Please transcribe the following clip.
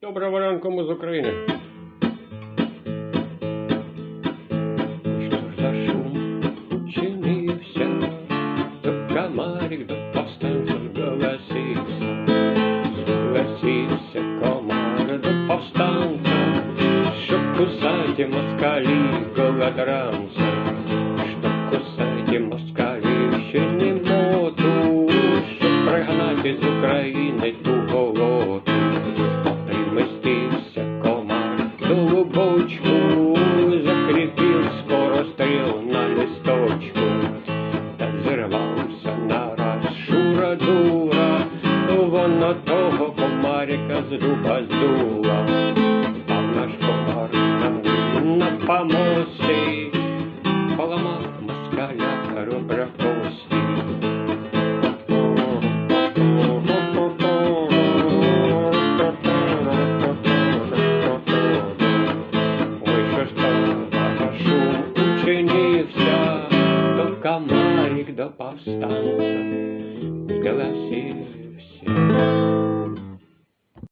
Доброго ранку, ми з України. Що ж за шум учинився, то комарик до повстанців голосився. Голосився комар до повстанця, щоб кусати москалі голодранця. Щоб кусати москалі ще не моту, щоб пригнати з України ту голоду. Примостився комар до бочку, закріпив скоростріл на листочку. Та зірвався нараз шура-дура, воно того комарика з дуба здула. А наш комар на помості поламав москаля ребра кості. Учинився, то комарик до повстанця голосився.